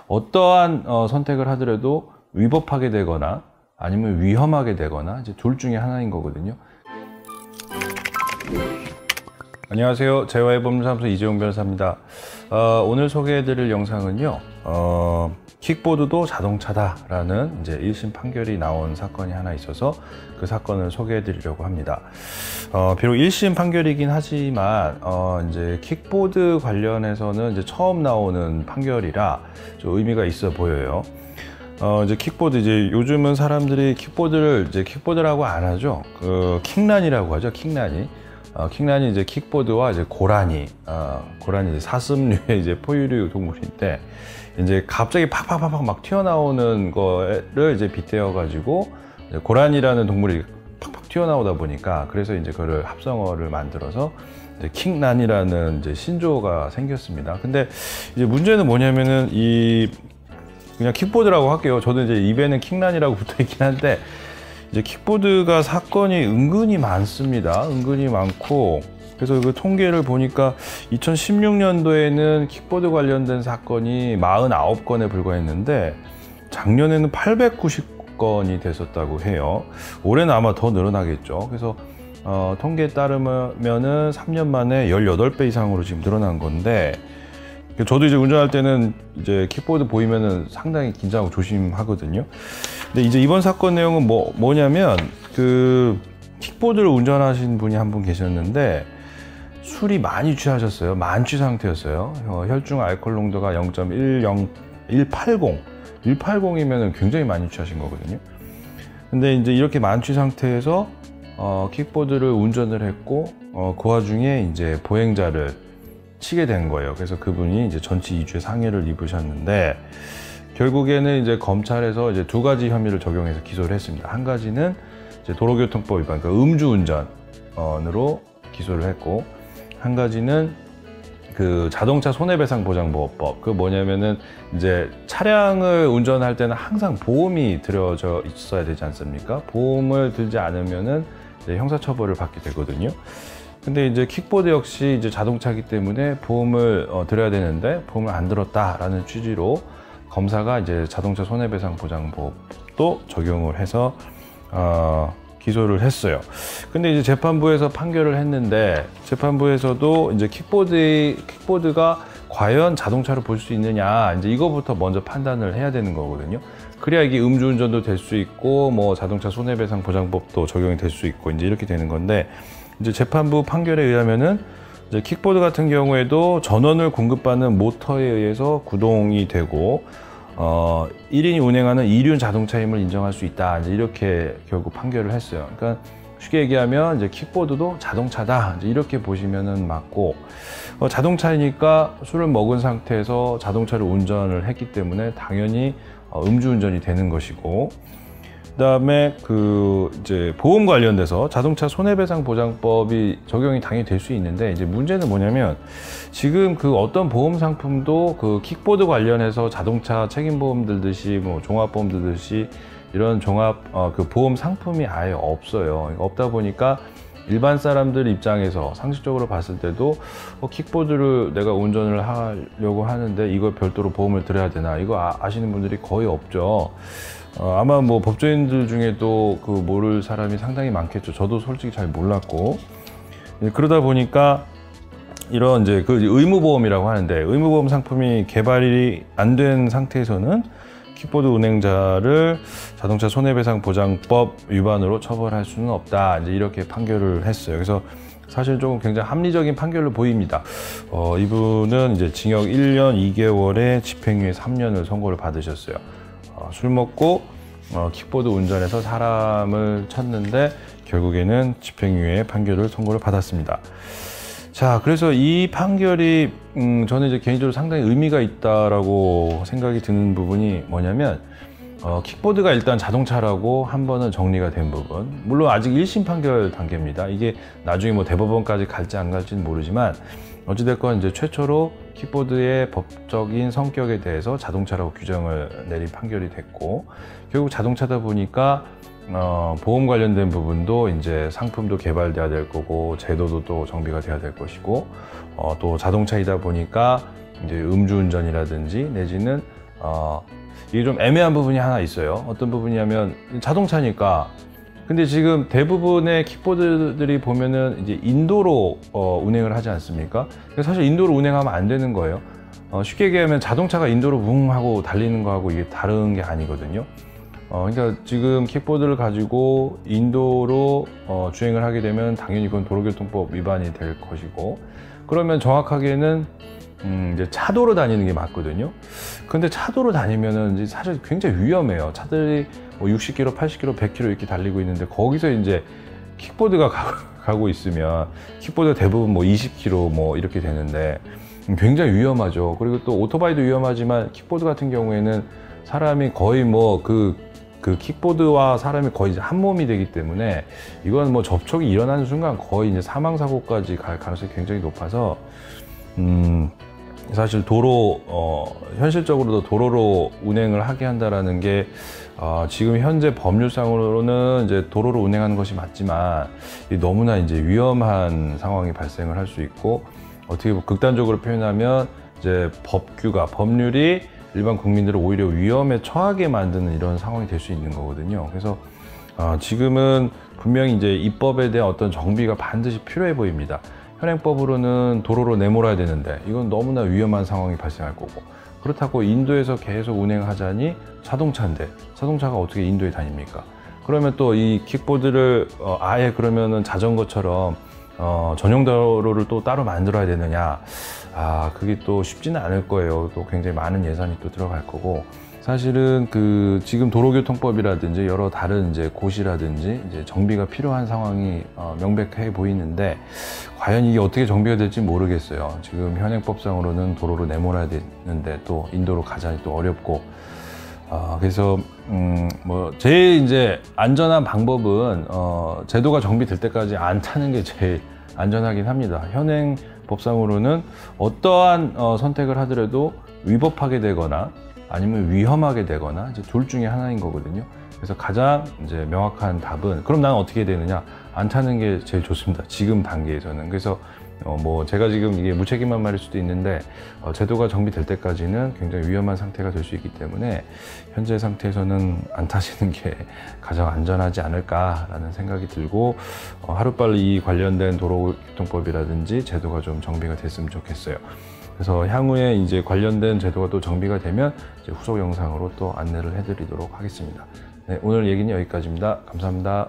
어떠한 선택을 하더라도 위법하게 되거나 아니면 위험하게 되거나 이제 둘 중에 하나인 거거든요. 안녕하세요. 재화의 법률사무소 이재용 변호사입니다. 오늘 소개해드릴 영상은요, 킥보드도 자동차다라는 이제 1심 판결이 나온 사건이 하나 있어서 그 사건을 소개해드리려고 합니다. 비록 1심 판결이긴 하지만 이제 킥보드 관련해서는 이제 처음 나오는 판결이라 좀 의미가 있어 보여요. 이제 킥보드, 이제 요즘은 사람들이 킥보드를 이제 킥보드라고 안 하죠. 킥란이라고 하죠. 킥란이. 킥란이 이제 킥보드와 이제 고라니, 고라니 이제 사슴류의 이제 포유류 동물인데, 이제 갑자기 팍팍팍팍 막 튀어나오는 거를 이제 빗대어 가지고 고라니라는 동물이 팍팍 튀어나오다 보니까, 그래서 이제 그걸 합성어를 만들어서 이제 킥란이라는 이제 신조어가 생겼습니다. 근데 이제 문제는 뭐냐면은 그냥 킥보드라고 할게요. 저도 이제 입에는 킥란이라고 붙어 있긴 한데, 이제 킥보드가 사건이 은근히 많습니다. 은근히 많고, 그래서 그 통계를 보니까 2016년도에는 킥보드 관련된 사건이 49건에 불과했는데 작년에는 890건이 됐었다고 해요. 올해는 아마 더 늘어나겠죠. 그래서 통계에 따르면은 3년 만에 18배 이상으로 지금 늘어난 건데, 저도 이제 운전할 때는 이제 킥보드 보이면은 상당히 긴장하고 조심하거든요. 근데 이제 이번 사건 내용은 뭐냐면, 그 킥보드를 운전하신 분이 한 분 계셨는데 술이 많이 취하셨어요. 만취 상태였어요. 혈중 알코올 농도가 180이면은 굉장히 많이 취하신 거거든요. 근데 이제 이렇게 만취 상태에서 킥보드를 운전을 했고, 그 와중에 이제 보행자를 치게 된 거예요. 그래서 그분이 이제 전치 2주의 상해를 입으셨는데, 결국에는 이제 검찰에서 이제 두 가지 혐의를 적용해서 기소를 했습니다. 한 가지는 이제 도로교통법 위반, 그러니까 음주운전으로 기소를 했고, 한 가지는 그 자동차 손해배상보장보호법. 그 뭐냐면은 이제 차량을 운전할 때는 항상 보험이 들어져 있어야 되지 않습니까? 보험을 들지 않으면은 이제 형사처벌을 받게 되거든요. 근데 이제 킥보드 역시 이제 자동차이기 때문에 보험을 들어야 되는데 보험을 안 들었다라는 취지로 검사가 이제 자동차 손해배상보장법도 적용을 해서 기소를 했어요. 근데 이제 재판부에서 판결을 했는데, 재판부에서도 이제 킥보드가 과연 자동차로 볼 수 있느냐, 이제 이거부터 먼저 판단을 해야 되는 거거든요. 그래야 이게 음주운전도 될 수 있고, 뭐 자동차 손해배상보장법도 적용이 될 수 있고, 이제 이렇게 되는 건데, 이제 재판부 판결에 의하면은 이제 킥보드 같은 경우에도 전원을 공급받는 모터에 의해서 구동이 되고, 1인이 운행하는 이륜 자동차임을 인정할 수 있다. 이제 이렇게 결국 판결을 했어요. 그러니까 쉽게 얘기하면 이제 킥보드도 자동차다. 이제 이렇게 보시면은 맞고, 자동차이니까 술을 먹은 상태에서 자동차를 운전을 했기 때문에 당연히 음주운전이 되는 것이고, 그다음에 그 이제 보험 관련돼서 자동차 손해배상보장법이 적용이 당연히 될 수 있는데, 이제 문제는 뭐냐면, 지금 그 어떤 보험 상품도 그 킥보드 관련해서 자동차 책임보험 들듯이 뭐 종합보험 들듯이 이런 종합 그 보험 상품이 아예 없어요. 없다 보니까 일반 사람들 입장에서 상식적으로 봤을 때도 킥보드를 내가 운전을 하려고 하는데 이걸 별도로 보험을 들어야 되나, 이거 아시는 분들이 거의 없죠. 아마 뭐 법조인들 중에도 그 모를 사람이 상당히 많겠죠. 저도 솔직히 잘 몰랐고, 그러다 보니까 이런 이제 그 의무보험이라고 하는데, 의무보험 상품이 개발이 안 된 상태에서는 킥보드 운행자를 자동차 손해배상보장법 위반으로 처벌할 수는 없다. 이제 이렇게 판결을 했어요. 그래서 사실 조금 굉장히 합리적인 판결로 보입니다. 이분은 이제 징역 1년 2개월에 집행유예 3년을 선고를 받으셨어요. 술 먹고 킥보드 운전해서 사람을 쳤는데 결국에는 집행유예 판결을 선고를 받았습니다. 자, 그래서 이 판결이 저는 이제 개인적으로 상당히 의미가 있다라고 생각이 드는 부분이 뭐냐면, 킥보드가 일단 자동차라고 한 번은 정리가 된 부분, 물론 아직 1심 판결 단계입니다. 이게 나중에 뭐 대법원까지 갈지 안 갈지는 모르지만, 어찌됐건 이제 최초로 킥보드의 법적인 성격에 대해서 자동차라고 규정을 내린 판결이 됐고, 결국 자동차다 보니까 보험 관련된 부분도 이제 상품도 개발돼야 될 거고, 제도도 또 정비가 돼야 될 것이고, 또 자동차이다 보니까 이제 음주운전이라든지 내지는 이게 좀 애매한 부분이 하나 있어요. 어떤 부분이냐면 자동차니까. 근데 지금 대부분의 킥보드들이 보면은 이제 인도로 운행을 하지 않습니까? 사실 인도로 운행하면 안 되는 거예요. 쉽게 얘기하면 자동차가 인도로 웅 하고 달리는 거하고 이게 다른 게 아니거든요. 그러니까 지금 킥보드를 가지고 인도로 주행을 하게 되면 당연히 그건 도로교통법 위반이 될 것이고, 그러면 정확하게는 이제 차도로 다니는 게 맞거든요. 근데 차도로 다니면은 이제 사실 굉장히 위험해요. 차들이 뭐 60km, 80km, 100km 이렇게 달리고 있는데 거기서 이제 킥보드가 가고 있으면 킥보드가 대부분 뭐 20km 뭐 이렇게 되는데 굉장히 위험하죠. 그리고 또 오토바이도 위험하지만 킥보드 같은 경우에는 사람이 거의 뭐 그 킥보드와 사람이 거의 한 몸이 되기 때문에 이건 뭐 접촉이 일어나는 순간 거의 이제 사망 사고까지 갈 가능성이 굉장히 높아서 사실 현실적으로도 도로로 운행을 하게 한다라는 게 지금 현재 법률상으로는 이제 도로로 운행하는 것이 맞지만 너무나 이제 위험한 상황이 발생을 할 수 있고, 어떻게 보면 극단적으로 표현하면 이제 법률이 일반 국민들을 오히려 위험에 처하게 만드는 이런 상황이 될 수 있는 거거든요. 그래서 지금은 분명히 이제 입법에 대한 어떤 정비가 반드시 필요해 보입니다. 현행법으로는 도로로 내몰아야 되는데 이건 너무나 위험한 상황이 발생할 거고, 그렇다고 인도에서 계속 운행하자니 자동차인데 자동차가 어떻게 인도에 다닙니까? 그러면 또 이 킥보드를 아예 그러면은 자전거처럼 전용 도로를 또 따로 만들어야 되느냐? 그게 또 쉽지는 않을 거예요. 또 굉장히 많은 예산이 또 들어갈 거고, 사실은 지금 도로교통법이라든지 여러 다른 이제 고시라든지 이제 정비가 필요한 상황이 명백해 보이는데 과연 이게 어떻게 정비가 될지 모르겠어요. 지금 현행법상으로는 도로로 내몰아야 되는데 또 인도로 가자니 또 어렵고, 그래서 뭐 제일 이제 안전한 방법은 제도가 정비될 때까지 안 타는 게 제일 안전하긴 합니다. 현행 법상으로는 어떠한 선택을 하더라도 위법하게 되거나 아니면 위험하게 되거나 이제 둘 중에 하나인 거거든요. 그래서 가장 이제 명확한 답은 그럼 나는 어떻게 해야 되느냐? 안 타는 게 제일 좋습니다. 지금 단계에서는. 그래서 뭐 제가 지금 이게 무책임한 말일 수도 있는데 제도가 정비될 때까지는 굉장히 위험한 상태가 될 수 있기 때문에 현재 상태에서는 안 타시는 게 가장 안전하지 않을까라는 생각이 들고, 하루빨리 이 관련된 도로교통법이라든지 제도가 좀 정비가 됐으면 좋겠어요. 그래서 향후에 이제 관련된 제도가 또 정비가 되면 이제 후속 영상으로 또 안내를 해드리도록 하겠습니다. 네, 오늘 얘기는 여기까지입니다. 감사합니다.